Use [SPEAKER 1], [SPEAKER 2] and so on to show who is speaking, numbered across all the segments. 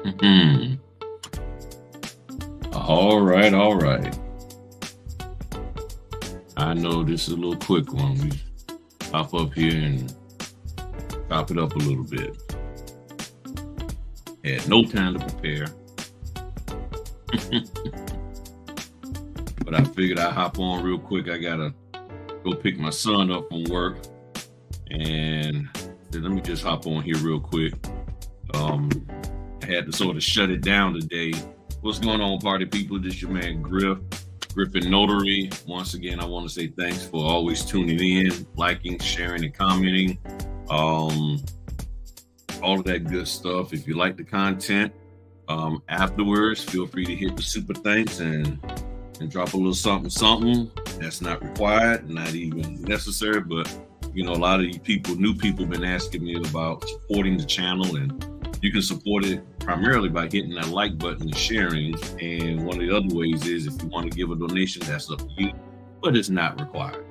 [SPEAKER 1] Hmm. All right, all right. I know this is a little quick one. We hop up here and chop it up a little bit. Had no time to prepare, but I figured I'd hop on real quick. I gotta go pick my son up from work, and said, let me just hop on here real quick. Um, I had to sort of shut it down today. What's going on, party people? This your man Griffin Notary. Once again, I want to say thanks for always tuning in, liking, sharing, and commenting. All of that good stuff. If you like the content, afterwards, feel free to hit the super thanks and drop a little something. That's not required, not even necessary, but a lot of you people, new people, been asking me about supporting the channel, and you can support it primarily by hitting that like button and sharing. And one of the other ways is if you want to give a donation, that's up to you, but it's not required,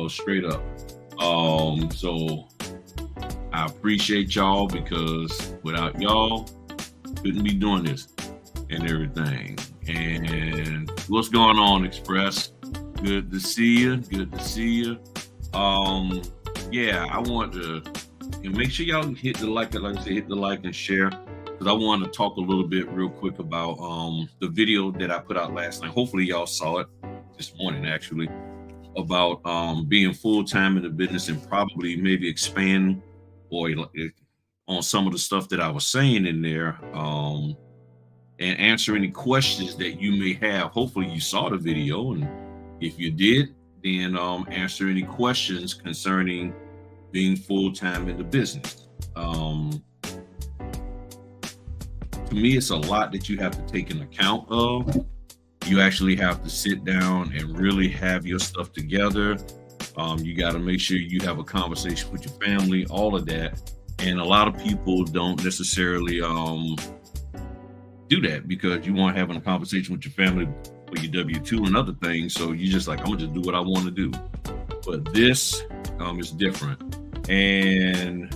[SPEAKER 1] straight up. So I appreciate y'all, because without y'all, couldn't be doing this and everything. And what's going on, Express? Good to see you. Good to see you. I want to make sure y'all hit the like I said, hit the like and share, because I want to talk a little bit real quick about the video that I put out last night. Hopefully y'all saw it this morning, actually, about being full-time in the business and probably maybe expand on some of the stuff that I was saying in there, and answer any questions that you may have. Hopefully you saw the video, and if you did, then answer any questions concerning being full-time in the business. To me, it's a lot that you have to take into account of. You actually have to sit down and really have your stuff together. You got to make sure you have a conversation with your family, all of that. And a lot of people don't necessarily do that, because you want having a conversation with your family for your W-2 and other things. So you just like, I'm gonna just do what I want to do. But this is different. And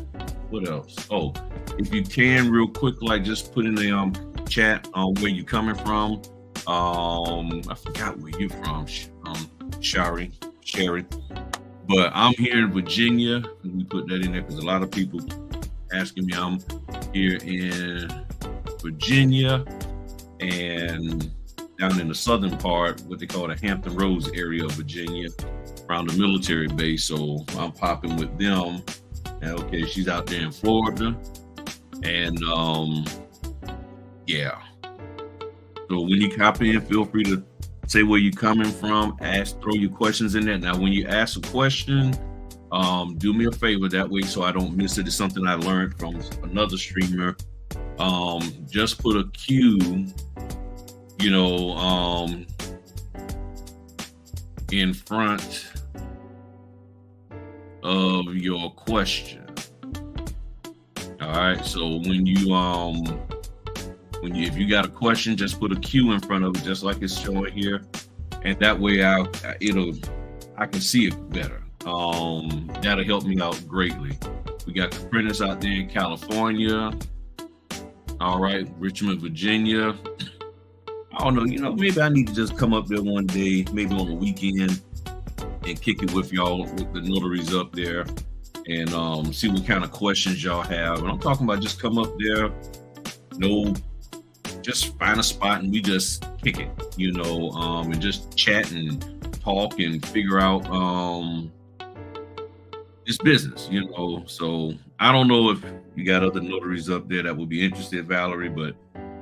[SPEAKER 1] what else? Oh, if you can, real quick, like just put in the chat where you coming from. I forgot where you're from, Sherry. But I'm here in Virginia. We put that in there because a lot of people asking me. I'm here in Virginia, and down in the southern part, what they call the Hampton Roads area of Virginia, around the military base. So I'm popping with them. And okay, she's out there in Florida. And So when you cop in, feel free to say where you're coming from, throw your questions in there. Now, when you ask a question, do me a favor that way so I don't miss it. It's something I learned from another streamer. Just put a Q, in front of your question. All right. So when you if you got a question, just put a Q in front of it, just like it's showing here, and that way I can see it better. That'll help me out greatly. We got the printers out there in California. All right, Richmond, Virginia. I don't know, maybe I need to just come up there one day, maybe on the weekend, and kick it with y'all, with the notaries up there, and see what kind of questions y'all have. And I'm talking about just come up there, just find a spot and we just kick it, and just chat and talk and figure out this business, So I don't know if you got other notaries up there that would be interested, Valerie, but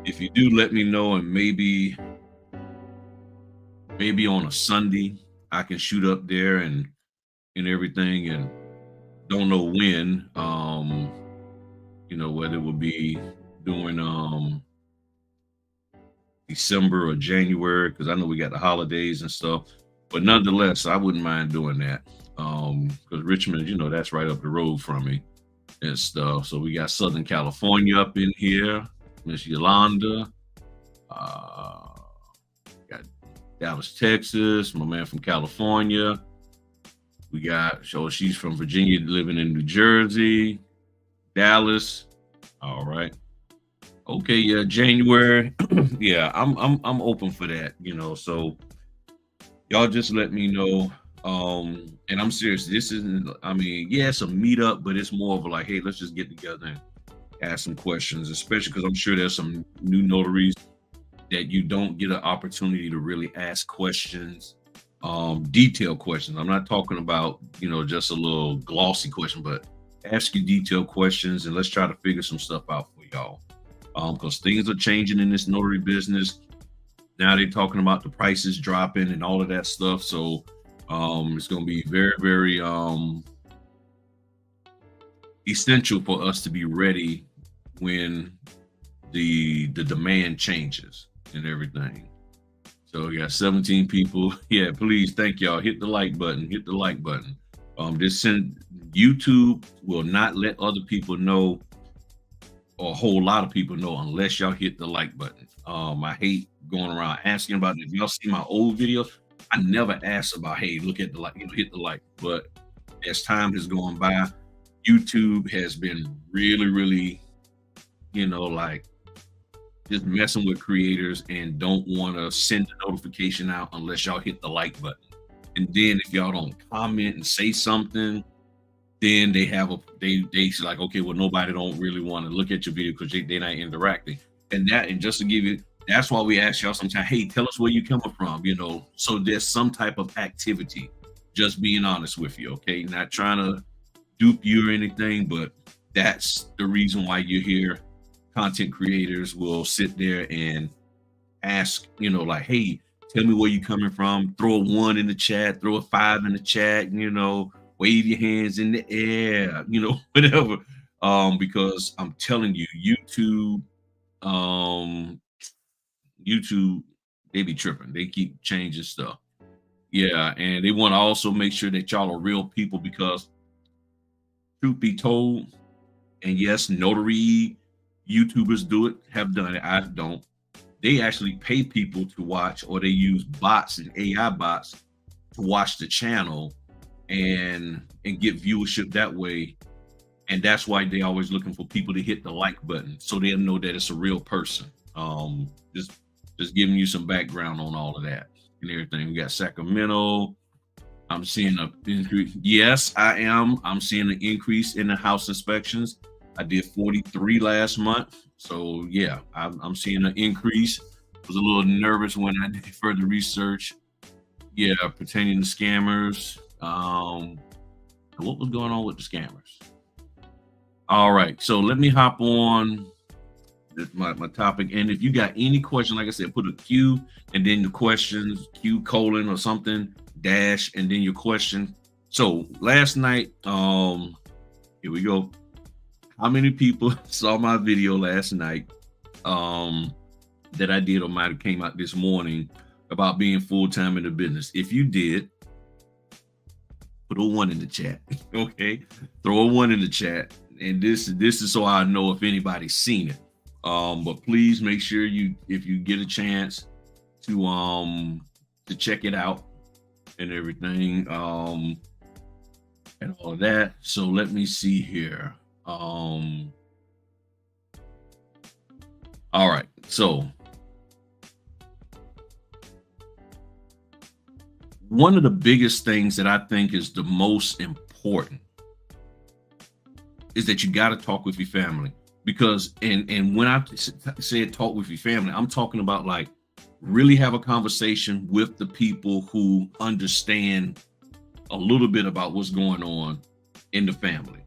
[SPEAKER 1] if you do, let me know, and maybe on a Sunday I can shoot up there and everything, and don't know when, whether it will be during December or January, because I know we got the holidays and stuff, but nonetheless, I wouldn't mind doing that, because Richmond, that's right up the road from me and stuff. So we got Southern California up in here, Miss Yolanda, got Dallas, Texas, my man from California. We got, she's from Virginia, living in New Jersey, Dallas. All right. Okay, yeah, January. Yeah, I'm open for that, so y'all just let me know. And I'm serious. This isn't, I mean, yeah, it's a meetup, but it's more of a like, hey, let's just get together and ask some questions, especially because I'm sure there's some new notaries that you don't get an opportunity to really ask questions, detailed questions. I'm not talking about, just a little glossy question, but ask you detailed questions and let's try to figure some stuff out for y'all. Because things are changing in this notary business. Now they're talking about the prices dropping and all of that stuff. So it's going to be very, very essential for us to be ready when the demand changes and everything. So we got 17 people. Yeah, please, thank y'all. Hit the like button. Hit the like button. This send YouTube will not let other people know, or a whole lot of people know, unless y'all hit the like button. I hate going around asking about it. If y'all see my old videos, I never asked about, hey, look at the like, hit the like. But as time has gone by, YouTube has been really, really, like just messing with creators and don't want to send the notification out unless y'all hit the like button. And then if y'all don't comment and say something, then they like, okay, well, nobody don't really want to look at your video because they're not interacting. And just to give you, that's why we ask y'all sometimes, hey, tell us where you coming from, so there's some type of activity. Just being honest with you, okay? Not trying to dupe you or anything, but that's the reason why you're here. Content creators will sit there and ask, like, hey, tell me where you coming from. Throw a 1 in the chat, throw a 5 in the chat, wave your hands in the air, whatever. Because I'm telling you, YouTube, they be tripping. They keep changing stuff. Yeah, and they want to also make sure that y'all are real people because truth be told, and yes, notary YouTubers do it, have done it. I don't. They actually pay people to watch, or they use bots and AI bots to watch the channel and get viewership that way. And that's why they always looking for people to hit the like button so they'll know that it's a real person. Just giving you some background on all of that and everything. We got Sacramento. I'm seeing an increase. Yes, I am. I'm seeing an increase in the house inspections. I did 43 last month. So yeah, I'm seeing an increase. I was a little nervous when I did further research. Yeah, pertaining to scammers. What was going on with the scammers? All right, so let me hop on my topic. And if you got any question, like I said, put a Q and then the questions, Q colon or something, dash, and then your question. So last night, here we go. How many people saw my video last night that I did or might have came out this morning about being full-time in the business? If you did, put a 1 in the chat. Okay, throw a 1 in the chat. And this is so I know if anybody's seen it. But please make sure if you get a chance to check it out and everything, and all of that. So let me see here. All right, so one of the biggest things that I think is the most important is that you got to talk with your family. Because and when I said talk with your family, I'm talking about like really have a conversation with the people who understand a little bit about what's going on in the family.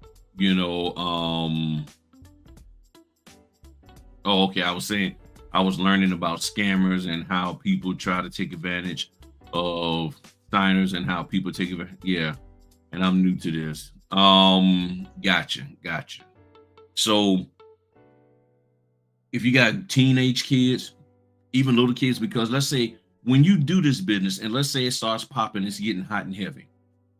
[SPEAKER 1] Oh, okay. I was learning about scammers and how people try to take advantage of signers and how people take advantage. Yeah, and I'm new to this. Gotcha. So if you got teenage kids, even little kids, because let's say when you do this business and let's say it starts popping, it's getting hot and heavy.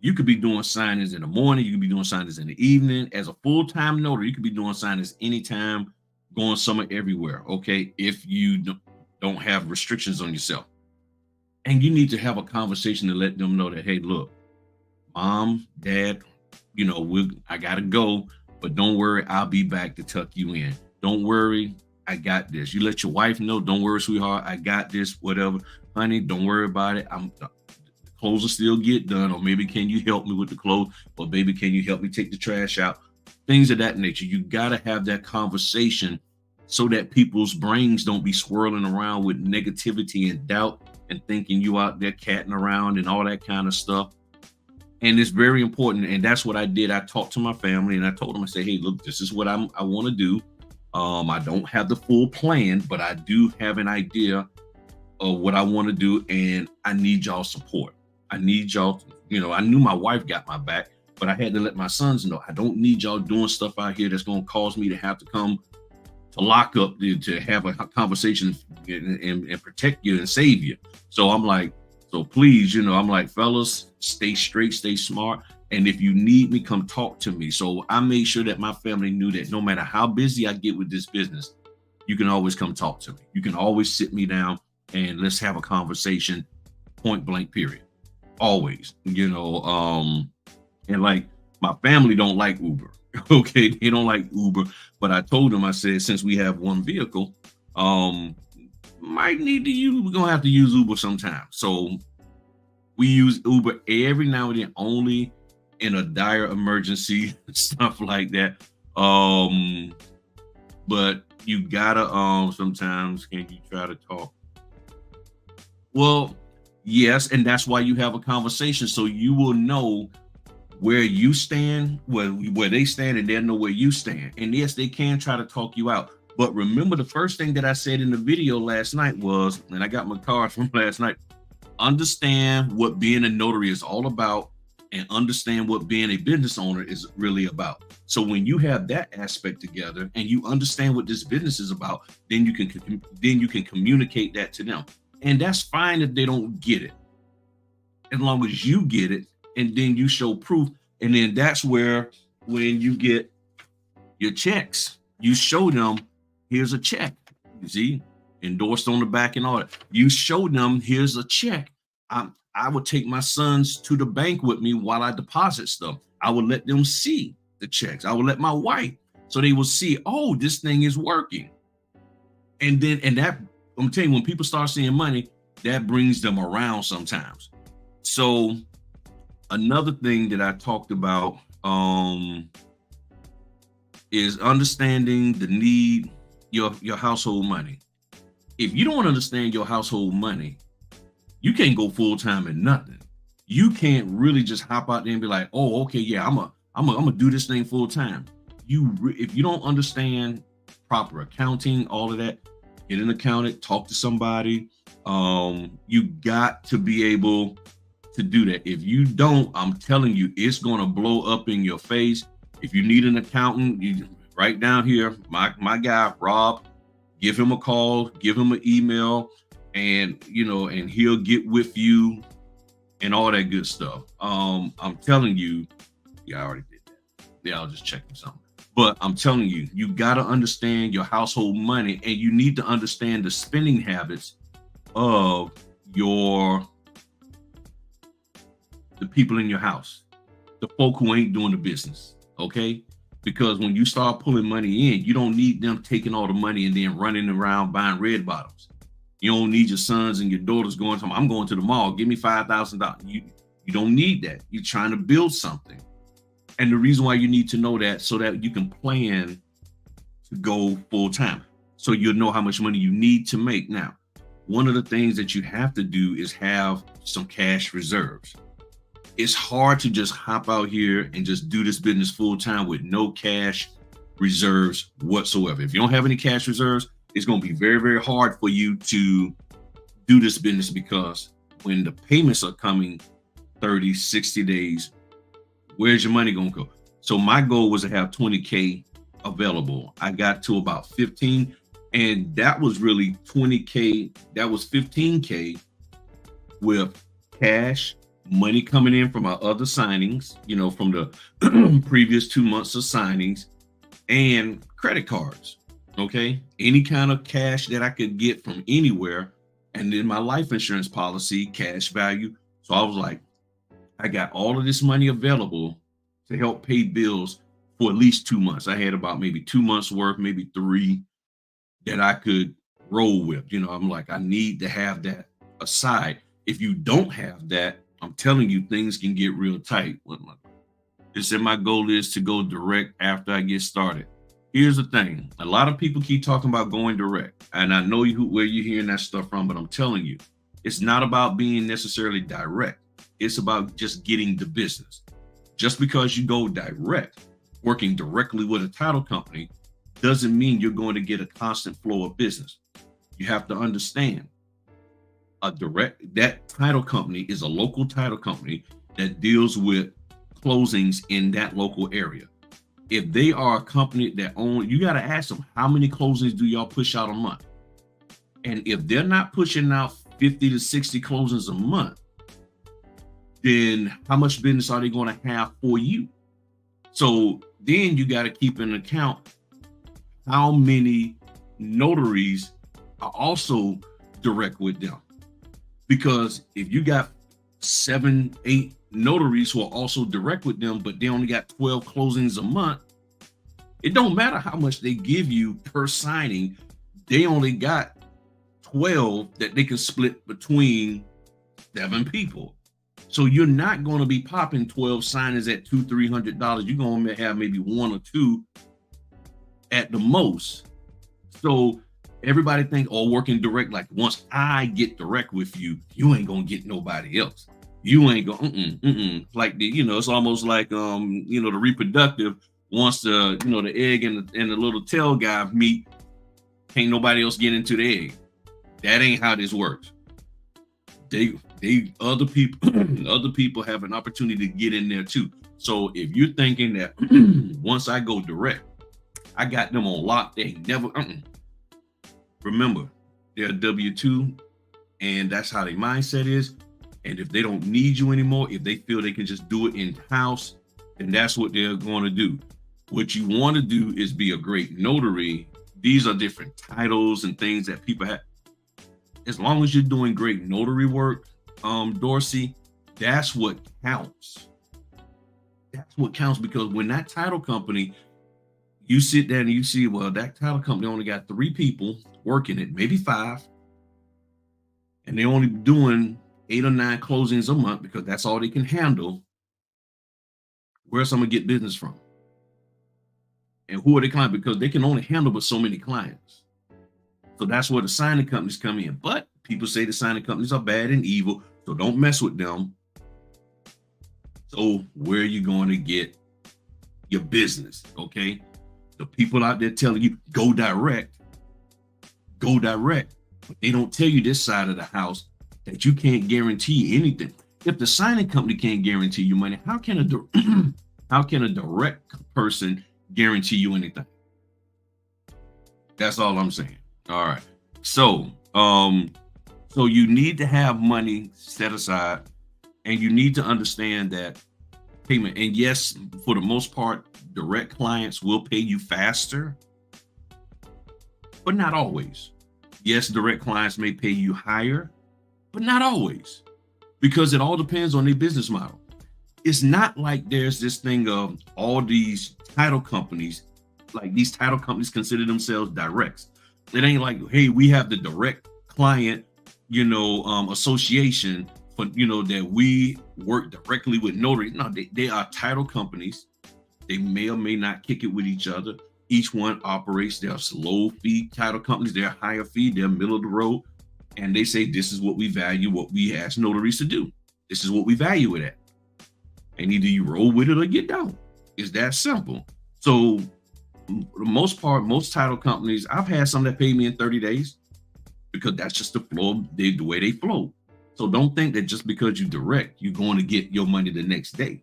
[SPEAKER 1] You could be doing signings in the morning. You could be doing signings in the evening. As a full-time notary, you could be doing signings anytime, going somewhere, everywhere. Okay, if you don't have restrictions on yourself, and you need to have a conversation to let them know that, hey, look, mom, dad, I gotta go, but don't worry, I'll be back to tuck you in. Don't worry, I got this. You let your wife know, don't worry, sweetheart, I got this, whatever. Honey, don't worry about it. The clothes will still get done, or maybe can you help me with the clothes? Or baby, can you help me take the trash out? Things of that nature. You got to have that conversation so that people's brains don't be swirling around with negativity and doubt and thinking you out there catting around and all that kind of stuff. And it's very important. And that's what I did. I talked to my family and I told them, I said, hey, look, this is what I want to do. I don't have the full plan, but I do have an idea of what I want to do. And I need y'all support. I need y'all, I knew my wife got my back, but I had to let my sons know, I don't need y'all doing stuff out here that's going to cause me to have to come to lock up to have a conversation and protect you and save you. So I'm like, so please, I'm like, fellas, stay straight, stay smart. And if you need me, come talk to me. So I made sure that my family knew that no matter how busy I get with this business, you can always come talk to me. You can always sit me down and let's have a conversation, point blank, period. Always, and like my family don't like Uber. Okay, they don't like Uber. But I told them, I said, since we have one vehicle, might need to use, we're gonna have to use Uber sometime. So we use Uber every now and then, only in a dire emergency, stuff like that. But you gotta sometimes, can you try to talk? Well, yes, and that's why you have a conversation, so you will know where you stand, where they stand, and they'll know where you stand. And yes, they can try to talk you out. But remember, the first thing that I said in the video last night was, and I got my card from last night, understand what being a notary is all about and understand what being a business owner is really about. So when you have that aspect together and you understand what this business is about, then you can communicate that to them. And that's fine if they don't get it, as long as you get it and then you show proof. And then that's where, when you get your checks, you show them, here's a check, you see, endorsed on the back and all that. You show them, here's a check. I would take my sons to the bank with me while I deposit stuff. I would let them see the checks. I would let my wife, so they will see, oh, this thing is working. And that, I'm telling you, when people start seeing money, that brings them around sometimes. So another thing that I talked about is understanding the need, your household money. If you don't understand your household money, you can't go full time in nothing. You can't really just hop out there and be like, oh, okay, yeah, I'm gonna do this thing full time. If you don't understand proper accounting, all of that, get an accountant, talk to somebody. You got to be able to do that. If you don't, I'm telling you, it's gonna blow up in your face. If you need an accountant, you right down here, my guy Rob, give him a call, give him an email, and and he'll get with you and all that good stuff. I'm telling you, yeah, I already did that. Yeah, I was just checking something. But I'm telling you, you got to understand your household money, and you need to understand the spending habits of the people in your house, the folk who ain't doing the business, okay? Because when you start pulling money in, you don't need them taking all the money and then running around buying red bottoms. You don't need your sons and your daughters going to, I'm going to the mall, give me $5,000. You don't need that. You're trying to build something. And the reason why you need to know that, so that you can plan to go full time. So you'll know how much money you need to make. Now, one of the things that you have to do is have some cash reserves. It's hard to just hop out here and just do this business full time with no cash reserves whatsoever. If you don't have any cash reserves, it's going to be very, very hard for you to do this business, because when the payments are coming 30, 60 days, where's your money going to go? So my goal was to have 20K available. I got to about 15, and that was really 20K. That was 15K with cash, money coming in from our other signings, from the previous 2 months of signings, and credit cards. Okay, any kind of cash that I could get from anywhere, and then my life insurance policy, cash value. So I was like, I got all of this money available to help pay bills for at least 2 months. I had about maybe 2 months worth, maybe 3, that I could roll with. I'm like, I need to have that aside. If you don't have that, I'm telling you, things can get real tight. They said my goal is to go direct after I get started. Here's the thing. A lot of people keep talking about going direct. And I know where you're hearing that stuff from, but I'm telling you, it's not about being necessarily direct. It's about just getting the business. Just because you go direct, working directly with a title company, doesn't mean you're going to get a constant flow of business. You have to understand that title company is a local title company that deals with closings in that local area. If they are a company that you got to ask them, how many closings do y'all push out a month? And if they're not pushing out 50 to 60 closings a month, then how much business are they going to have for you? So then you got to keep in account how many notaries are also direct with them. Because if you got 7, 8 notaries who are also direct with them, but they only got 12 closings a month, it don't matter how much they give you per signing. They only got 12 that they can split between 7 people. So you're not going to be popping 12 signings at $200-$300. You're going to have maybe 1 or 2 at the most. So everybody think, working direct, like once I get direct with you, you ain't gonna get nobody else. You ain't gonna like it's almost like the reproductive, once the egg and the little tail guy meet, can't nobody else get into the egg. That ain't how this works. Other people have an opportunity to get in there too. So if you're thinking that once I go direct, I got them on lock, they never remember, they're W-2, and that's how their mindset is. And if they don't need you anymore, if they feel they can just do it in-house, then that's what they're going to do. What you want to do is be a great notary. These are different titles and things that people have. As long as you're doing great notary work, Dorsey, that's what counts. That's what counts, because when that title company, you sit there and you see, well, that title company only got 3 people working it, maybe 5, and they're only doing 8 or 9 closings a month because that's all they can handle. Where's I'm gonna get business from? And who are they clients? Because they can only handle but so many clients. So that's where the signing companies come in. But people say the signing companies are bad and evil, so don't mess with them. So where are you going to get your business? Okay. The people out there telling you go direct, but they don't tell you this side of the house that you can't guarantee anything. If the signing company can't guarantee you money, how can a direct person guarantee you anything? That's all I'm saying. All right. So you need to have money set aside, and you need to understand that payment. And yes, for the most part, direct clients will pay you faster, but not always. Yes, direct clients may pay you higher, but not always, because it all depends on their business model. It's not like there's this thing of all these title companies, like these title companies consider themselves directs. It ain't like, hey, we have the direct client, association for, that we work directly with notaries. No, they are title companies. They may or may not kick it with each other. Each one operates their low fee title companies, their higher fee, their middle of the road. And they say, this is what we value, what we ask notaries to do. This is what we value it at. And either you roll with it or you don't. It's that simple. So for the most part, most title companies, I've had some that pay me in 30 days because that's just the flow, the way they flow. So don't think that just because you direct, you're going to get your money the next day.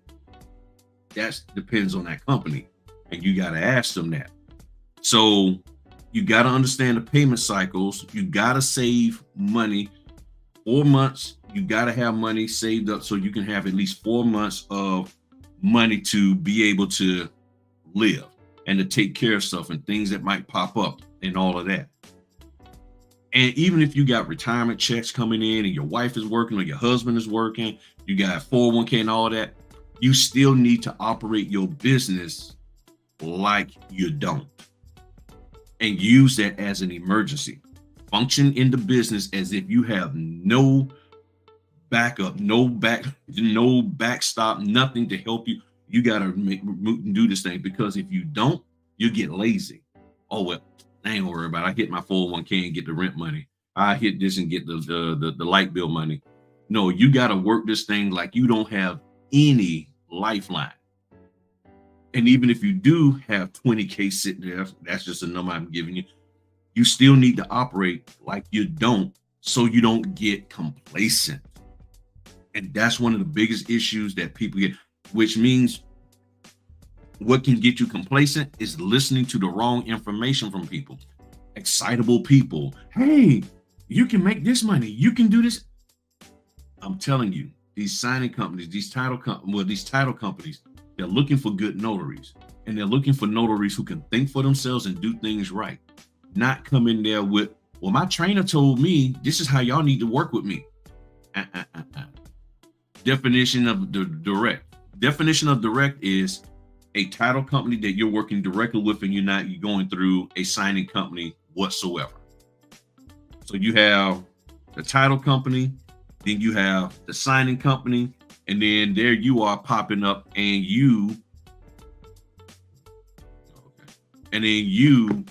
[SPEAKER 1] That depends on that company. And you got to ask them that. So you got to understand the payment cycles. You got to save money. 4 months, you got to have money saved up so you can have at least 4 months of money to be able to live and to take care of stuff and things that might pop up and all of that. And even if you got retirement checks coming in and your wife is working or your husband is working, you got 401k and all that, you still need to operate your business like you don't. and use that as an emergency. Function in the business as if you have no backup, no backstop, nothing to help you. You got to do this thing, because if you don't, you get lazy. Oh well, I ain't gonna worry about it. I hit my 401k and get the rent money. I hit this and get the light bill money. No, you got to work this thing like you don't have any lifeline. And even if you do have 20K sitting there, that's just a number I'm giving you. You still need to operate like you don't, so you don't get complacent. And that's one of the biggest issues that people get, which means what can get you complacent is listening to the wrong information from people. Excitable people. Hey, you can make this money. You can do this. I'm telling you, these signing companies, these title companies, they're looking for good notaries. And they're looking for notaries who can think for themselves and do things right. Not come in there with, well, my trainer told me this is how y'all need to work with me. Definition of direct. Definition of direct is a title company that you're working directly with, and you're not going through a signing company whatsoever. So you have the title company, then you have the signing company, and then there you are popping up, and then you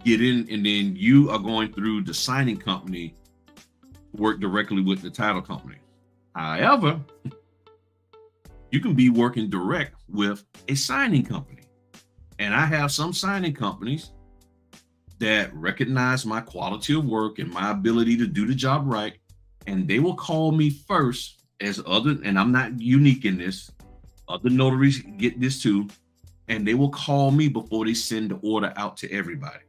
[SPEAKER 1] get in, and then you are going through the signing company to work directly with the title company. However, you can be working direct with a signing company. And I have some signing companies that recognize my quality of work and my ability to do the job right. And they will call me first and I'm not unique in this, other notaries get this too. And they will call me before they send the order out to everybody.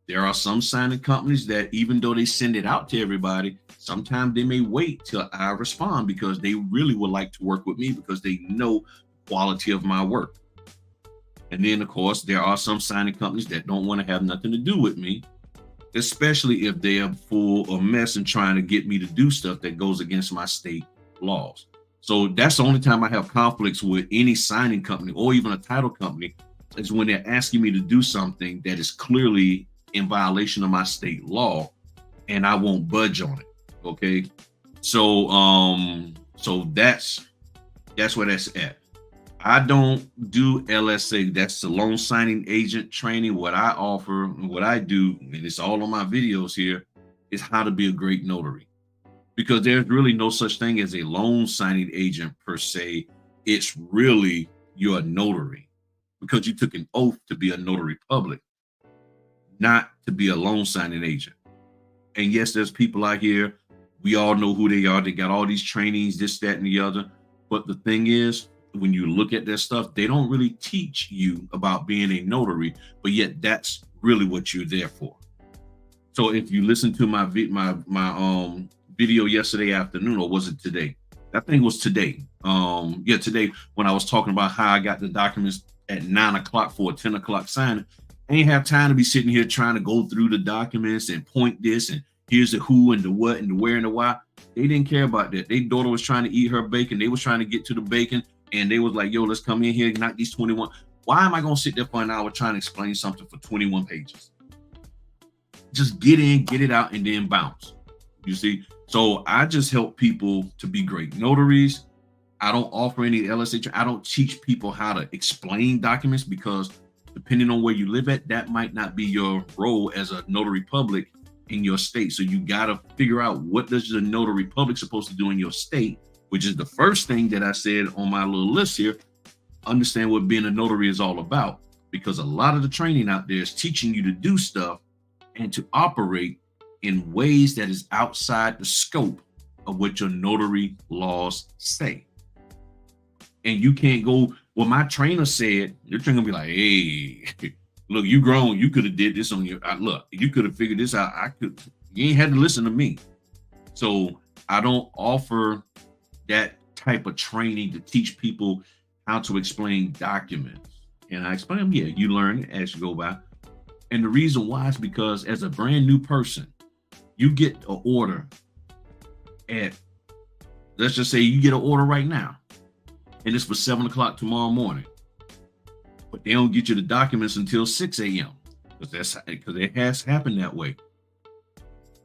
[SPEAKER 1] There are some signing companies that, even though they send it out to everybody, sometimes they may wait till I respond, because they really would like to work with me because they know the quality of my work. And then, of course, there are some signing companies that don't want to have nothing to do with me, especially if they are full of mess and trying to get me to do stuff that goes against my state laws. So that's the only time I have conflicts with any signing company or even a title company, is when they're asking me to do something that is clearly in violation of my state law, and I won't budge on it. Okay. So that's where that's at. I don't do LSA. That's the loan signing agent training. What I offer, what I do, and it's all on my videos here, is how to be a great notary. Because there's really no such thing as a loan signing agent per se. It's really you're a notary, because you took an oath to be a notary public, not to be a loan signing agent. And yes, there's people out here, we all know who they are. They got all these trainings, this, that, and the other. But the thing is, when you look at their stuff, they don't really teach you about being a notary, but yet that's really what you're there for. So if you listen to my video yesterday afternoon, or was it today? I think it was today. Today, when I was talking about how I got the documents at 9 o'clock for a 10 o'clock signing. I ain't have time to be sitting here trying to go through the documents and point this and here's the who and the what and the where and the why. They didn't care about that. Their daughter was trying to eat her bacon. They was trying to get to the bacon, and they was like, yo, let's come in here and knock these 21. Why am I going to sit there for an hour trying to explain something for 21 pages? Just get in, get it out, and then bounce. You see? So I just help people to be great notaries. I don't offer any LSA. I don't teach people how to explain documents, because depending on where you live at, that might not be your role as a notary public in your state. So you got to figure out, what does the notary public supposed to do in your state, which is the first thing that I said on my little list here. Understand what being a notary is all about, because a lot of the training out there is teaching you to do stuff and to operate in ways that is outside the scope of what your notary laws say. And you can't go, well, my trainer said, your trainer gonna be like, hey, look, you grown, you could have did this on your, look, you could have figured this out. You ain't had to listen to me. So I don't offer that type of training to teach people how to explain documents. And I explain them, you learn as you go by. And the reason why is because as a brand new person, you get an order at, let's just say you get an order right now, and it's for 7 o'clock tomorrow morning, but they don't get you the documents until 6 a.m. because it has happened that way.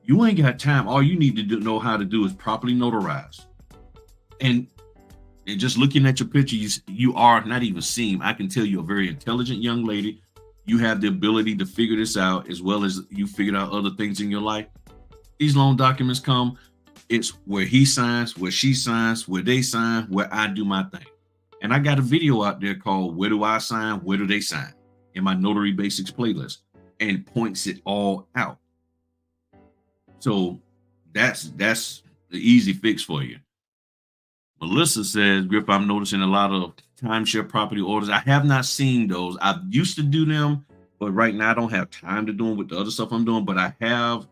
[SPEAKER 1] You ain't got time. All you need to know how to do is properly notarize. And just looking at your picture, you are not even seem. I can tell you're a very intelligent young lady. You have the ability to figure this out, as well as you figured out other things in your life. These loan documents come. It's where he signs, where she signs, where they sign, where I do my thing. And I got a video out there called "Where Do I Sign? Where Do They Sign?" in my Notary Basics playlist, and points it all out. So that's the easy fix for you. Melissa says, Griff, I'm noticing a lot of timeshare property orders. I have not seen those. I used to do them, but right now I don't have time to do them with the other stuff I'm doing, but I have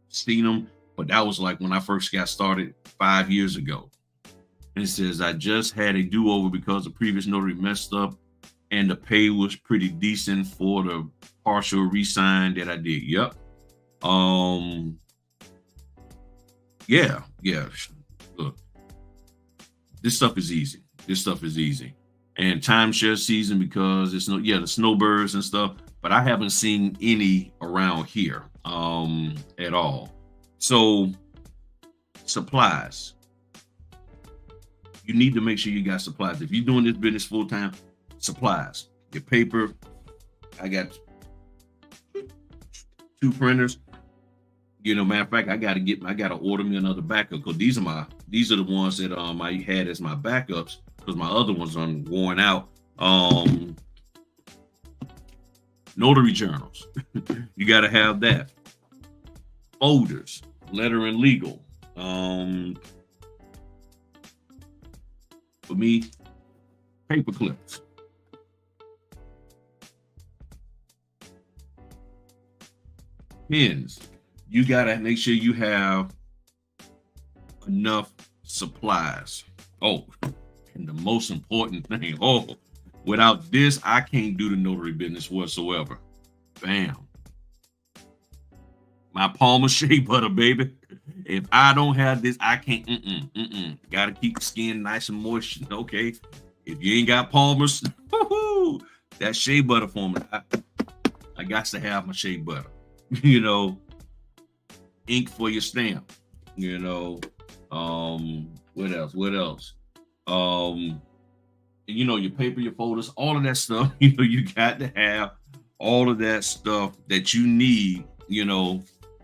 [SPEAKER 1] seen them. But that was like when I first got started 5 years ago. And it says, I just had a do-over because the previous notary messed up and the pay was pretty decent for the partial re-sign that I did. Yep. Yeah. Look, this stuff is easy. And timeshare season, because it's the snowbirds and stuff, but I haven't seen any around here at all. So supplies. You need to make sure you got supplies. If you're doing this business full time, supplies, your paper. I got 2 printers. Matter of fact, I gotta order me another backup, because these are the ones that I had as my backups, because my other ones are worn out. Notary journals. You gotta have that. Folders, letter and legal. For me, paper clips. Pens. You gotta make sure you have enough supplies. Oh, and the most important thing, without this, I can't do the notary business whatsoever. Bam. My Palmer shea butter, baby. If I don't have this, I can't. Gotta keep the skin nice and moist. Okay. If you ain't got Palmer's, that shea butter for me. I got to have my shea butter. Ink for your stamp. What else? Your paper, your folders, all of that stuff. You got to have all of that stuff that you need.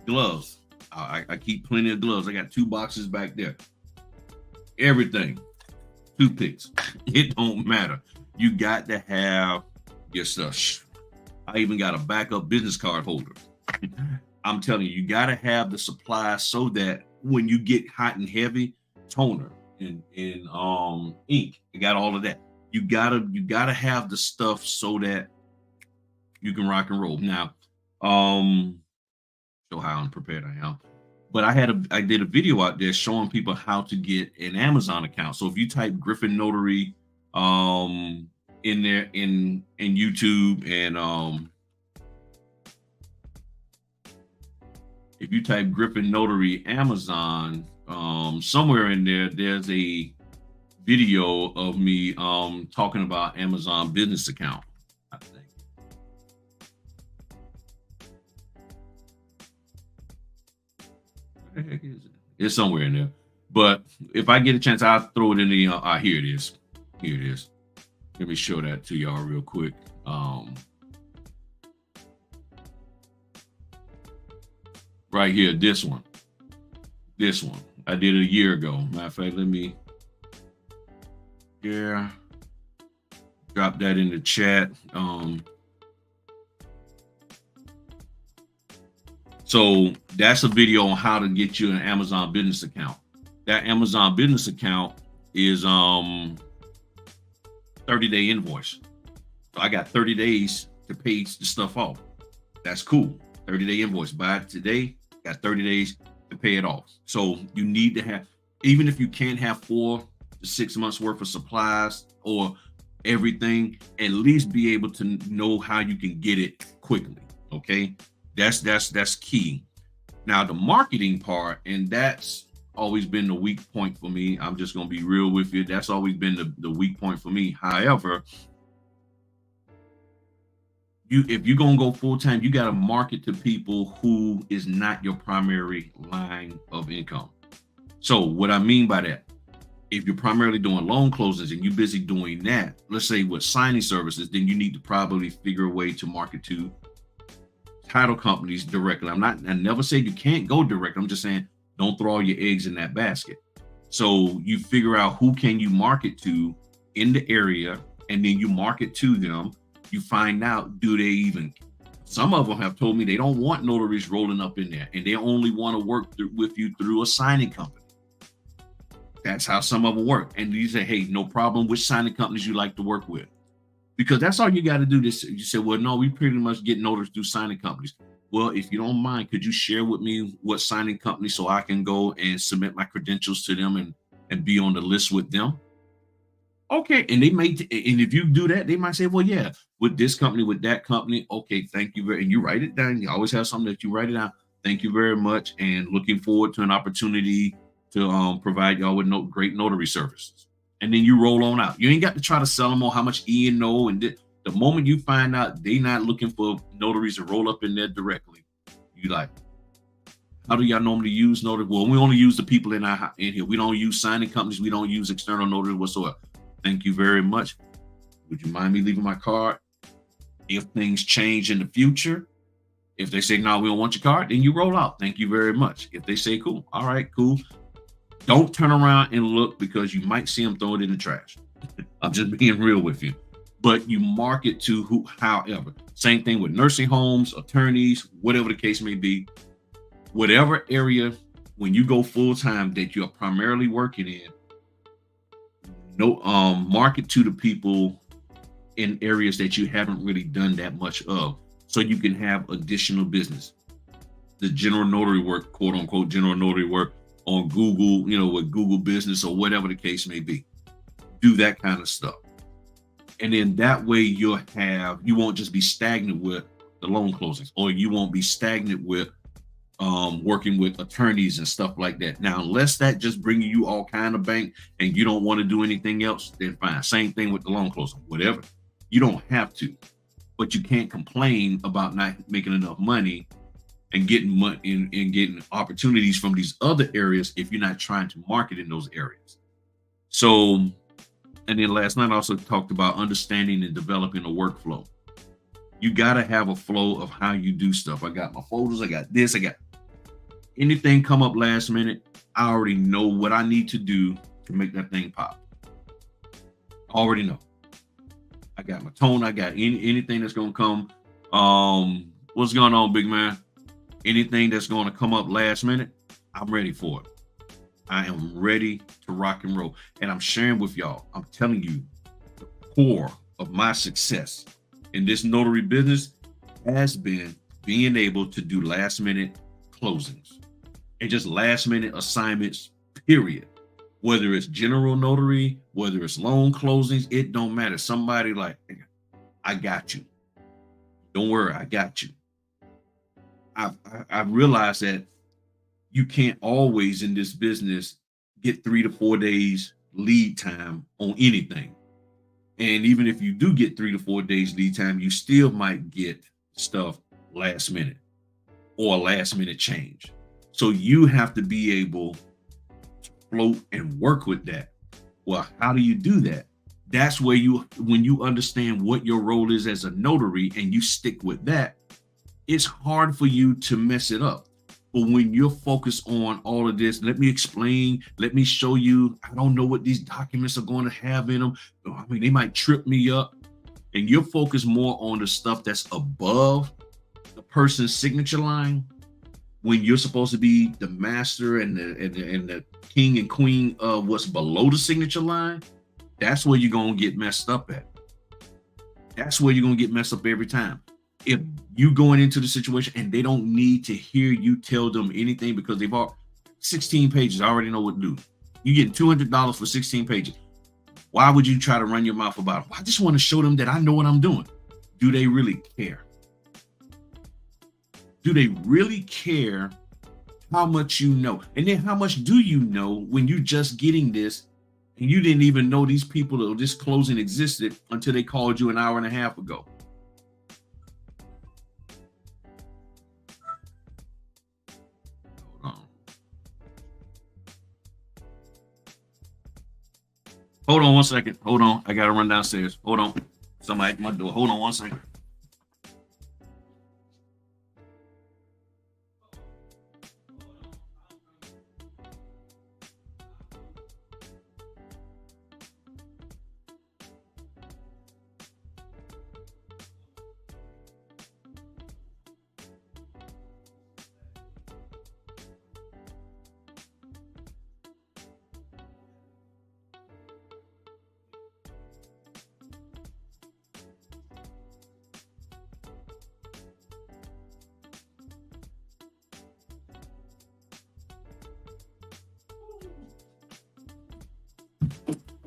[SPEAKER 1] Gloves. I keep plenty of gloves. I got 2 boxes back there. Everything. Toothpicks. It don't matter. You got to have your stuff. I even got a backup business card holder. I'm telling you, got to have the supplies so that when you get hot and heavy, toner and ink, you got all of that. You gotta have the stuff so that you can rock and roll. Now, show how unprepared I am. But I did a video out there showing people how to get an Amazon account. So if you type Griffin Notary in there in YouTube, and if you type Griffin Notary Amazon, somewhere in there's a video of me talking about Amazon business account, I think. Where the heck is it? It's somewhere in there. But if I get a chance, I'll throw it in the here it is. Here it is. Let me show that to y'all real quick. Right here, this one. I did it a year ago. Matter of fact, let me drop that in the chat. So that's a video on how to get you an Amazon business account. That Amazon business account is 30-day invoice. So I got 30 days to pay the stuff off. That's cool. 30-day invoice. Buy it today, got 30 days to pay it off. So you need to have, even if you can't have 4 to 6 months worth of supplies or everything, at least be able to know how you can get it quickly. Okay. That's key. Now the marketing part, and that's always been the weak point for me. I'm just going to be real with you. That's always been the weak point for me. However, if you're gonna go full time, you got to market to people who is not your primary line of income. So what I mean by that, if you're primarily doing loan closings and you're busy doing that, let's say with signing services, then you need to probably figure a way to market to title companies directly. I never said you can't go direct. I'm just saying don't throw all your eggs in that basket. So you figure out who can you market to in the area, and then you market to them. You find out, do they even, some of them have told me they don't want notaries rolling up in there and they only want to work with you through a signing company. That's how some of them work. And you say, hey, no problem, which signing companies you like to work with? Because that's all you got to do. This, you say, well, no, we pretty much get notaries through signing companies. Well, if you don't mind, could you share with me what signing company so I can go and submit my credentials to them and be on the list with them? Okay, and and if you do that, they might say, well, yeah, with this company, with that company. Okay, thank you very, and you write it down. You always have something that you write it down. Thank you very much, and looking forward to an opportunity to provide y'all with great notary services. And then you roll on out. You ain't got to try to sell them on how much E&O. And the moment you find out they not looking for notaries to roll up in there directly, you like, how do y'all normally use notary? Well, we only use the people in here. We don't use signing companies. We don't use external notaries whatsoever. Thank you very much. Would you mind me leaving my card? If things change in the future, if they say, no, we don't want your card, then you roll out. Thank you very much. If they say, cool, all right, cool. Don't turn around and look, because you might see them throw it in the trash. I'm just being real with you. But you market to who, however. Same thing with nursing homes, attorneys, whatever the case may be. Whatever area, when you go full time that you're primarily working in, market to the people in areas that you haven't really done that much of, so you can have additional business. The general notary work, quote unquote, general notary work on Google, with Google Business or whatever the case may be. Do that kind of stuff. And then that way you won't just be stagnant with the loan closings, or you won't be stagnant with working with attorneys and stuff like that. Now, unless that just bringing you all kind of bank and you don't want to do anything else, then fine. Same thing with the loan closing, whatever. You don't have to, but you can't complain about not making enough money and getting money and getting opportunities from these other areas if you're not trying to market in those areas. So, and then last night I also talked about understanding and developing a workflow. You got to have a flow of how you do stuff. I got my folders, I got this, I got anything come up last minute. I already know what I need to do to make that thing pop. I already know. I got my tone. I got anything that's going to come. What's going on, big man? Anything that's going to come up last minute, I'm ready for it. I am ready to rock and roll. And I'm sharing with y'all, I'm telling you, the core of my success in this notary business has been being able to do last minute closings and just last minute assignments, period. Whether it's general notary, whether it's loan closings, it don't matter. Somebody like, I got you. Don't worry, I got you. I've realized that you can't always in this business get 3 to 4 days lead time on anything. And even if you do get 3 to 4 days lead time, you still might get stuff last minute or a last minute change. So you have to be able to float and work with that. Well, how do you do that? That's where when you understand what your role is as a notary and you stick with that, it's hard for you to mess it up. But when you're focused on all of this, let me explain, let me show you, I don't know what these documents are going to have in them. I mean, they might trip me up. And you're focused more on the stuff that's above the person's signature line, when you're supposed to be the master and the king and queen of what's below the signature line. That's where you're going to get messed up at. That's where you're going to get messed up every time. If you going into the situation and they don't need to hear you tell them anything because they've all 16 pages, I already know what to do. You get $200 for 16 pages. Why would you try to run your mouth about it? Well, I just want to show them that I know what I'm doing. Do they really care? Do they really care how much you know? And then how much do you know when you just getting this and you didn't even know these people or this closing existed until they called you an hour and a half ago? Hold on one second. Hold on. I gotta run downstairs. Hold on. Somebody at my door. Hold on one second.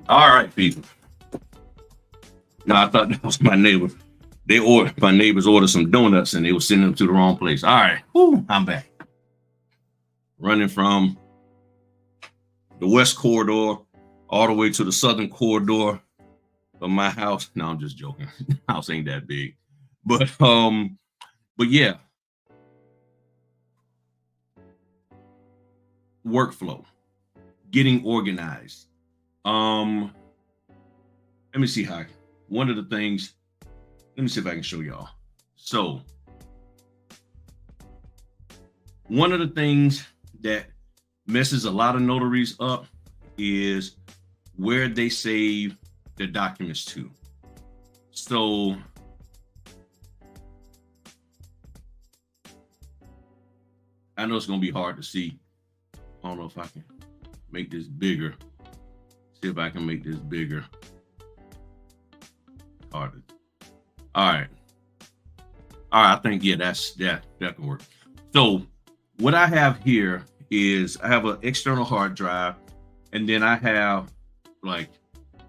[SPEAKER 1] All right, people. No, I thought that was my neighbor. My neighbors ordered some donuts and they were sending them to the wrong place. All right, I'm back. Running from the west corridor all the way to the southern corridor of my house. No, I'm just joking. House ain't that big. But yeah. Workflow, getting organized. Let me see how one of the things, let me see if I can show y'all. So one of the things that messes a lot of notaries up is where they save their documents to. So I know it's going to be hard to see. I don't know if I can make this bigger. See if I can make this bigger. Harder. All right. I think, yeah, that can work. So what I have here is I have an external hard drive, and then I have, like,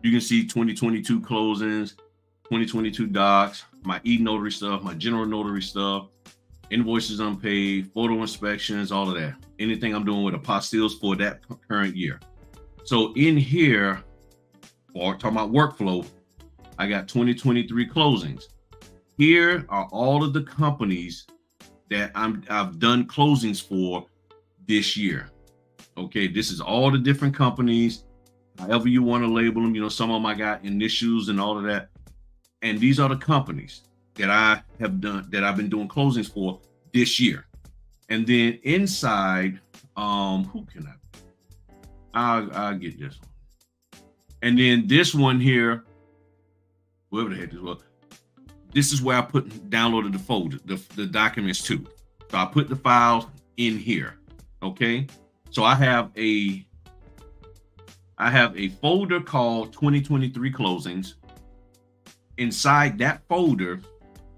[SPEAKER 1] you can see 2022 closings, 2022 docs, my e-notary stuff, my general notary stuff, invoices unpaid, photo inspections, all of that. Anything I'm doing with apostilles for that current year. So in here, or talking about workflow, I got 2023 closings. Here are all of the companies that I've done closings for this year. Okay, this is all the different companies, however you want to label them. You know, some of them I got initials and all of that. And these are the companies that I have done, that I've been doing closings for this year. And then inside, who can I'll get this one. And then this one here, whoever the heck this was, this is where I downloaded the folder, the documents to. So I put the files in here. Okay. So I have a folder called 2023 closings. Inside that folder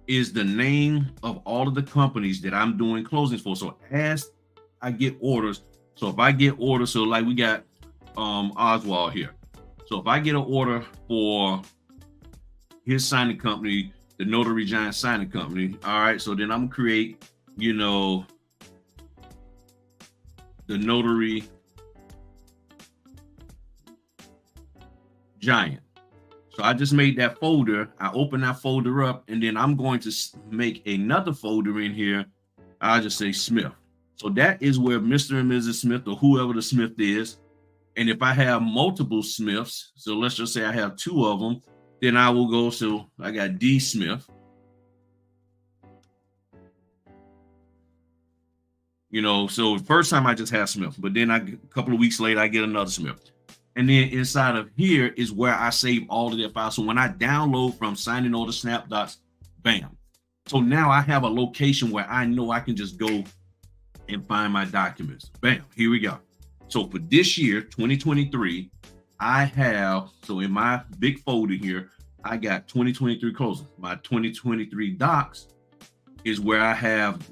[SPEAKER 1] is the name of all of the companies that I'm doing closings for. So as I get orders, so if I get orders, so like we got Oswald here. So if I get an order for his signing company, the Notary Giant signing company, all right, so then I'm gonna create, you know, the Notary Giant. So I just made that folder. I open that folder up, and then I'm going to make another folder in here. I'll just say Smith. So that is where Mr. and Mrs. Smith, or whoever the Smith is. And if I have multiple Smiths, so let's just say I have two of them, then I will go, so I got D Smith. You know, so first time I just have Smith, but then a couple of weeks later, I get another Smith. And then inside of here is where I save all of their files. So when I download from signing order snapdots, bam. So now I have a location where I know I can just go and find my documents. Bam, here we go. So for this year, 2023, I have, so in my big folder here, I got 2023 closing. My 2023 docs is where I have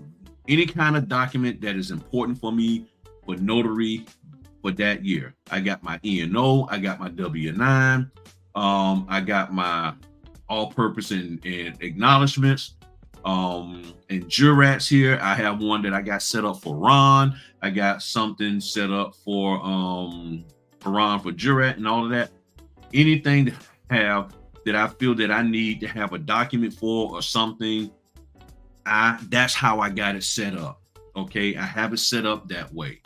[SPEAKER 1] any kind of document that is important for me for notary for that year. I got my E&O, I got my W-9, I got my all-purpose and acknowledgments, and jurats here. I have one that I got set up for Ron. I got something set up for Ron for jurat and all of that. Anything that I have that I feel that I need to have a document for or something, that's how I got it set up. Okay, I have it set up that way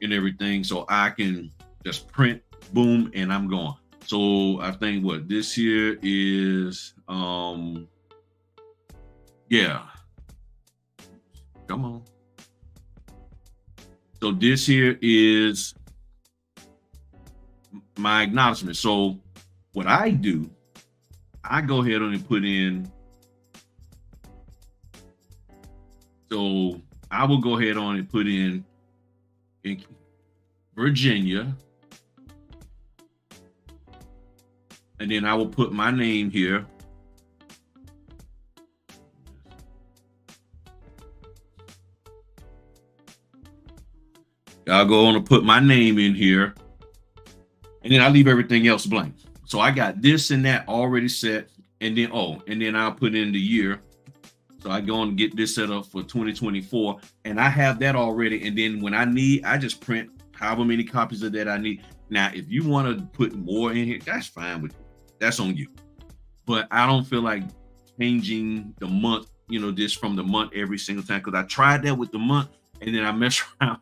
[SPEAKER 1] and everything, so I can just print, boom, and I'm going. So I think what this here is, yeah, come on. So this here is my acknowledgement. So what I do, I go ahead and put in, so I will go ahead on and put in Virginia, and then I will put my name here. I'll go on and put my name in here, and then I leave everything else blank. So I got this and that already set, and then I'll put in the year. So I go and get this set up for 2024, and I have that already. And then when I need, I just print however many copies of that I need. Now, if you want to put more in here, that's fine with you. That's on you. But I don't feel like changing the month, this from the month every single time, because I tried that with the month, and then I messed around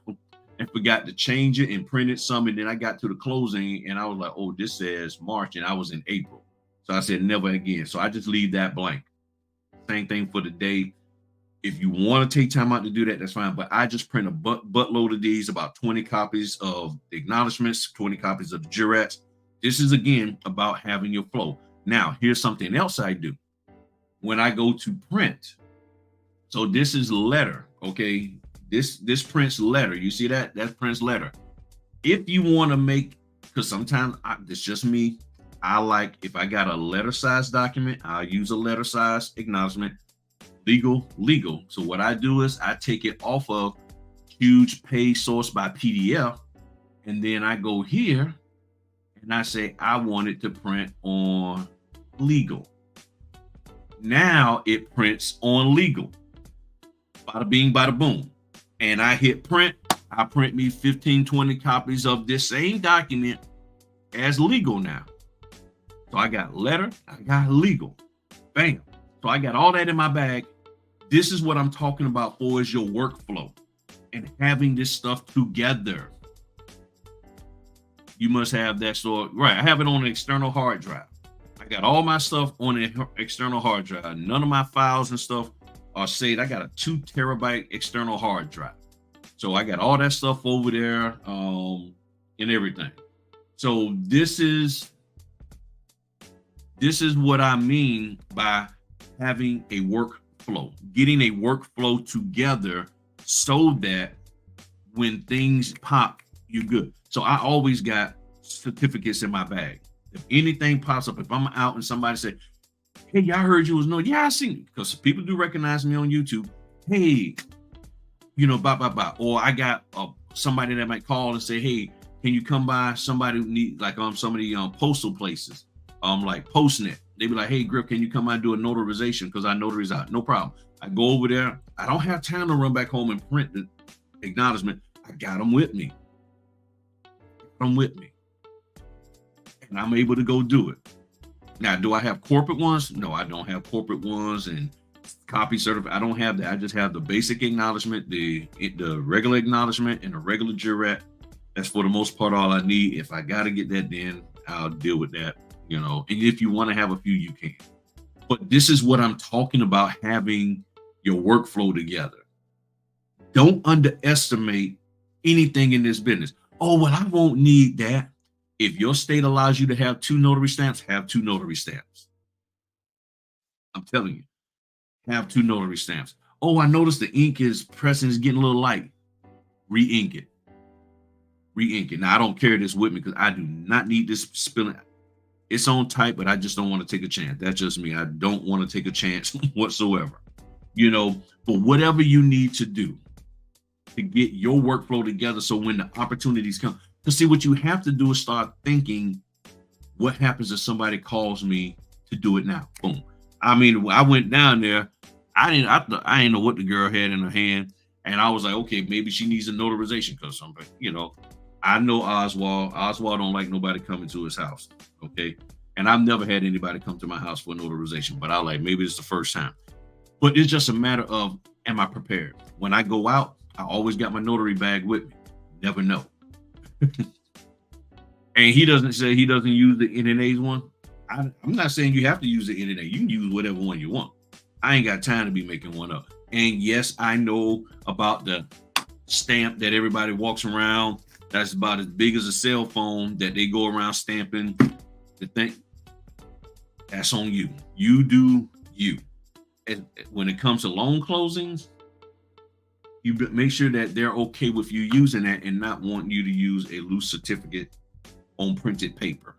[SPEAKER 1] and forgot to change it and printed some. And then I got to the closing, and I was like, oh, this says March, and I was in April. So I said, never again. So I just leave that blank. Same thing for the date. If you want to take time out to do that, that's fine. But I just print a buttload of these, about 20 copies of the acknowledgments, 20 copies of the jurats. This is, again, about having your flow. Now, here's something else I do. When I go to print, so this is letter, okay? This prints letter. You see that? That prints letter. If you want to make, because sometimes it's just me, I like, if I got a letter size document, I'll use a letter size acknowledgement. Legal. So what I do is I take it off of huge page source by PDF, and then I go here and I say I want it to print on legal. Now it prints on legal. Bada bing, bada boom. And I hit print. I print me 15, 20 copies of this same document as legal now. So I got letter, I got legal. Bam. So I got all that in my bag. This is what I'm talking about for, is your workflow and having this stuff together. You must have that. So, right, I have it on an external hard drive. I got all my stuff on an external hard drive. None of my files and stuff are saved. I got a 2 terabyte external hard drive. So I got all that stuff over there and everything. So this is what I mean by having a workflow, getting a workflow together so that when things pop, you're good. So I always got certificates in my bag. If anything pops up, if I'm out and somebody said, hey, I heard you was yeah, I seen it, because people do recognize me on YouTube. Hey, blah. Or I got somebody that might call and say, hey, can you come by? Somebody who need, like some of the postal places, like Postnet. They be like, hey, Griff, can you come by and do a notarization? Because I notarize out. No problem. I go over there. I don't have time to run back home and print the acknowledgement. I got them with me. And I'm able to go do it. Now, do I have corporate ones? No, I don't have corporate ones and copy certificate. I don't have that. I just have the basic acknowledgement, the regular acknowledgement, and the regular jurat. That's for the most part all I need. If I got to get that, then I'll deal with that. And if you want to have a few, you can. But this is what I'm talking about, having your workflow together. Don't underestimate anything in this business. Oh, well, I won't need that. If your state allows you to have 2 notary stamps, have 2 notary stamps. I'm telling you, have 2 notary stamps. Oh, I noticed the ink is pressing, is getting a little light. Re-ink it. Now, I don't carry this with me because I do not need this spilling. It's on tight, but I just don't want to take a chance. That's just me. I don't want to take a chance whatsoever. But whatever you need to do to get your workflow together, so when the opportunities come, to see, what you have to do is start thinking, what happens if somebody calls me to do it now? Boom. I mean, I went down there. I didn't know what the girl had in her hand. And I was like, okay, maybe she needs a notarization because somebody, I know Oswald. Oswald don't like nobody coming to his house. Okay. And I've never had anybody come to my house for a notarization, but maybe it's the first time. But it's just a matter of, am I prepared? When I go out, I always got my notary bag with me. Never know. And he doesn't say he doesn't use the NNA's one. I'm not saying you have to use the NNA. You can use whatever one you want. I ain't got time to be making one up. And yes, I know about the stamp that everybody walks around. That's about as big as a cell phone that they go around stamping. The thing that's on you. You do you. And when it comes to loan closings, you make sure that they're okay with you using that and not wanting you to use a loose certificate on printed paper.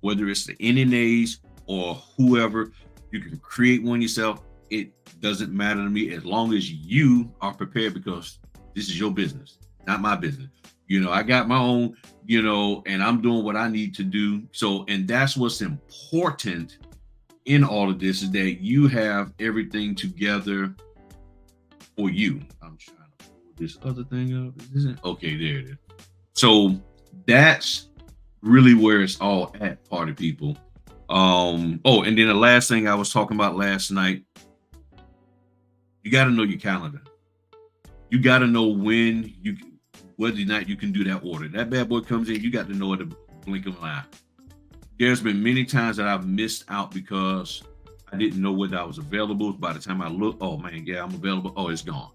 [SPEAKER 1] Whether it's the NNAs or whoever, you can create one yourself. It doesn't matter to me as long as you are prepared, because this is your business, not my business. I got my own, and I'm doing what I need to do. So, and that's what's important in all of this, is that you have everything together for you. I'm trying to pull this other thing up. Isn't okay? There it is. So that's really where it's all at, party people. And then the last thing I was talking about last night, you got to know your calendar. You got to know whether or not you can do that order. That bad boy comes in, you got to know at the blink of an eye. There's been many times that I've missed out because I didn't know whether I was available. By the time I look, oh man, yeah, I'm available. Oh, it's gone.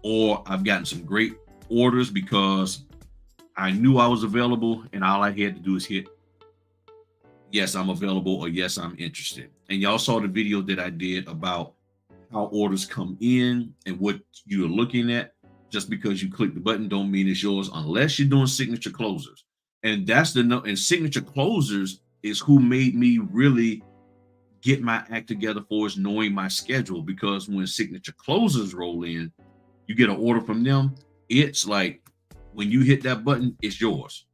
[SPEAKER 1] Or I've gotten some great orders because I knew I was available, and all I had to do is hit yes, I'm available, or yes, I'm interested. And y'all saw the video that I did about how orders come in and what you're looking at. Just because you click the button don't mean it's yours unless you're doing signature closers. And that's and signature closers is who made me really get my act together for us, knowing my schedule. Because when signature closers roll in, you get an order from them. It's like when you hit that button, it's yours.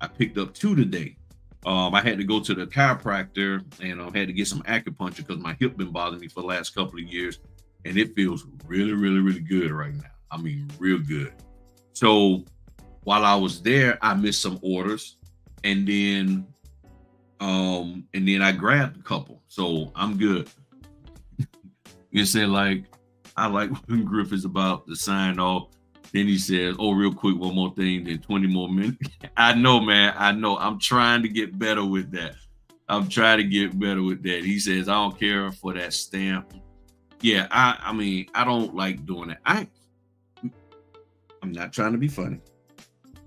[SPEAKER 1] I picked up 2 today. I had to go to the chiropractor and I had to get some acupuncture because my hip been bothering me for the last couple of years, and it feels really, really, really good right now. I mean, real good. So while I was there, I missed some orders, and then I grabbed a couple, so I'm good. You said, like, I like when Griff is about to sign off. Then he says, oh, real quick, one more thing, then 20 more minutes. I know, man. I know. I'm trying to get better with that. He says, I don't care for that stamp. Yeah, I mean, I don't like doing that. I'm not trying to be funny,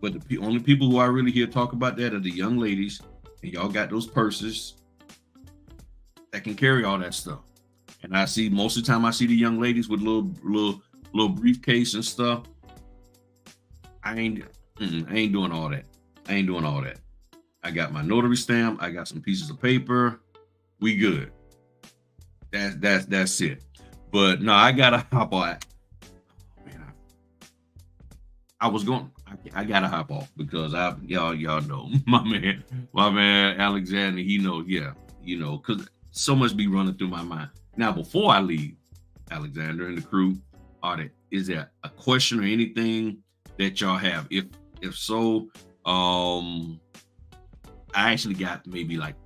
[SPEAKER 1] but the only people who I really hear talk about that are the young ladies, and y'all got those purses that can carry all that stuff. And I see most of the time I see the young ladies with little briefcase and stuff. I ain't doing all that. I got my notary stamp. I got some pieces of paper. We good. That's it. But no, I gotta hop on. I gotta hop off because y'all know my man Alexander. He knows, because so much be running through my mind. Now, before I leave, Alexander and the crew, is there a question or anything that y'all have? If so, I actually got maybe like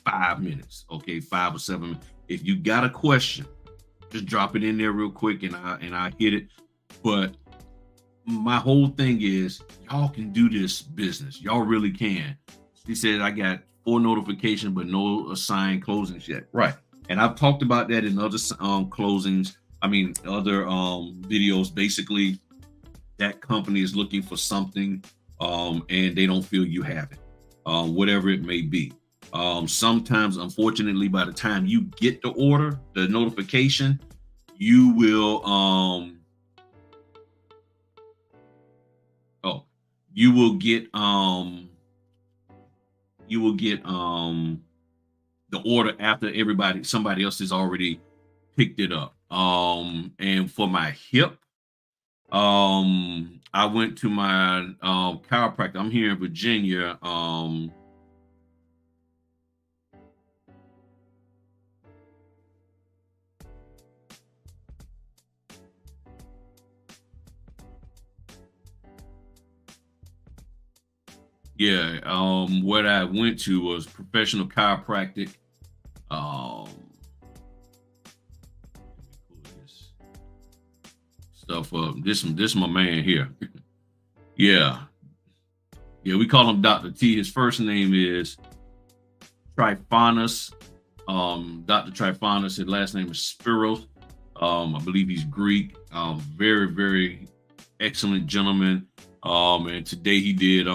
[SPEAKER 1] 5 minutes, okay, 5 or 7 minutes. If you got a question, just drop it in there real quick and I hit it. But my whole thing is, y'all can do this business. Y'all really can. He said, I got 4 notifications, but no assigned closings yet. Right. And I've talked about that in other closings. I mean, other videos. Basically, that company is looking for something and they don't feel you have it, whatever it may be. Sometimes, unfortunately, by the time you get the order, the notification, you will get the order after somebody else has already picked it up. And for my hip, I went to my chiropractor. I'm here in Virginia. What I went to was Professional Chiropractic. Stuff up. This my man here. Yeah. Yeah, we call him Dr. T. His first name is Tryphonas. Dr. Tryphonas. His last name is Spiro. I believe he's Greek. Very, very excellent gentleman. And today he did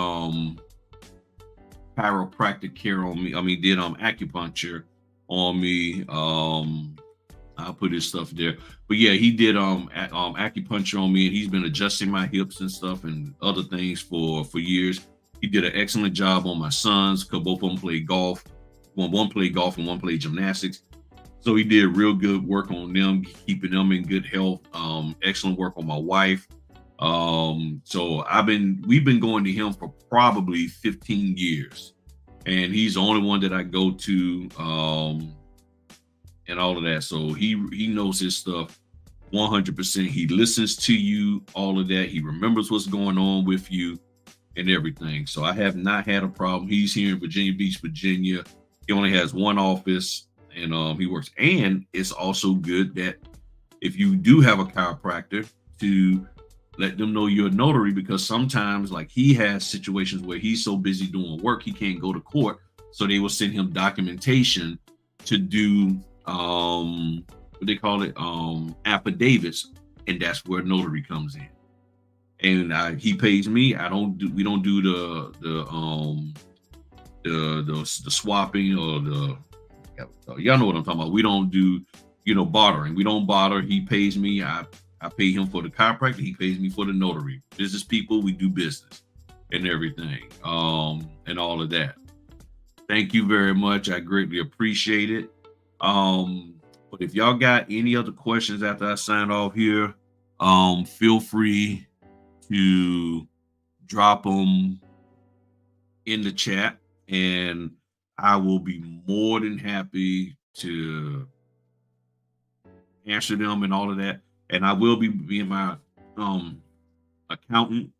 [SPEAKER 1] chiropractic care on me. I mean, did acupuncture on me. I'll put his stuff there. But yeah, he did acupuncture on me, and he's been adjusting my hips and stuff and other things for years. He did an excellent job on my sons, because both of them played golf. One played golf and one played gymnastics. So he did real good work on them, keeping them in good health. Excellent work on my wife. So we've been going to him for probably 15 years, and he's the only one that I go to, and all of that. So he knows his stuff 100%. He listens to you, all of that. He remembers what's going on with you and everything. So I have not had a problem. He's here in Virginia Beach, Virginia. He only has one office, and he works. And it's also good that if you do have a chiropractor, to let them know you're a notary, because sometimes, like, he has situations where he's so busy doing work he can't go to court, so they will send him documentation to do what they call it, affidavits, and that's where notary comes in. And he pays me. We don't do the swapping, or y'all know what I'm talking about. We don't do bartering. We don't barter. He pays me. I pay him for the chiropractor. He pays me for the notary. Business people, we do business and everything, and all of that. Thank you very much. I greatly appreciate it. But if y'all got any other questions after I sign off here, feel free to drop them in the chat, and I will be more than happy to answer them and all of that. And I will be being my accountant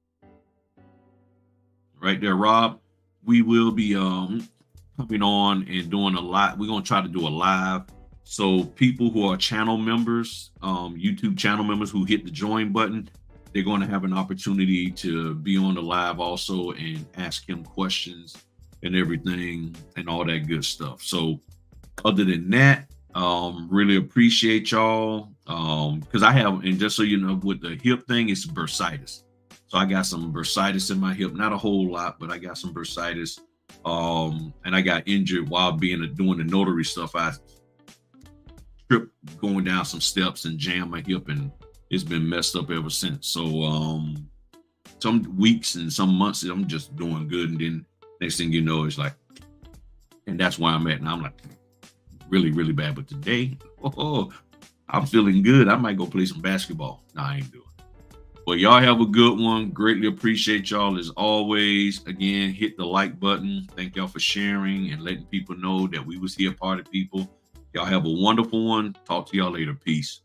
[SPEAKER 1] right there, Rob. We will be coming on and doing a lot. We're gonna try to do a live. So people who are channel members, YouTube channel members who hit the join button, they're going to have an opportunity to be on the live also and ask him questions and everything and all that good stuff. So other than that, really appreciate y'all. Because I have, and just so you know, with the hip thing, it's bursitis. So I got some bursitis in my hip, not a whole lot, but I got some bursitis. And I got injured while doing the notary stuff. I tripped going down some steps and jammed my hip, and it's been messed up ever since. So some weeks and some months I'm just doing good, and then next thing you know, it's like, and that's where I'm at now. I'm like really, really bad. But today, I'm feeling good. I might go play some basketball. No, I ain't doing it. Well, y'all have a good one. Greatly appreciate y'all as always. Again, hit the like button. Thank y'all for sharing and letting people know that we was here, party people. Y'all have a wonderful one. Talk to y'all later. Peace.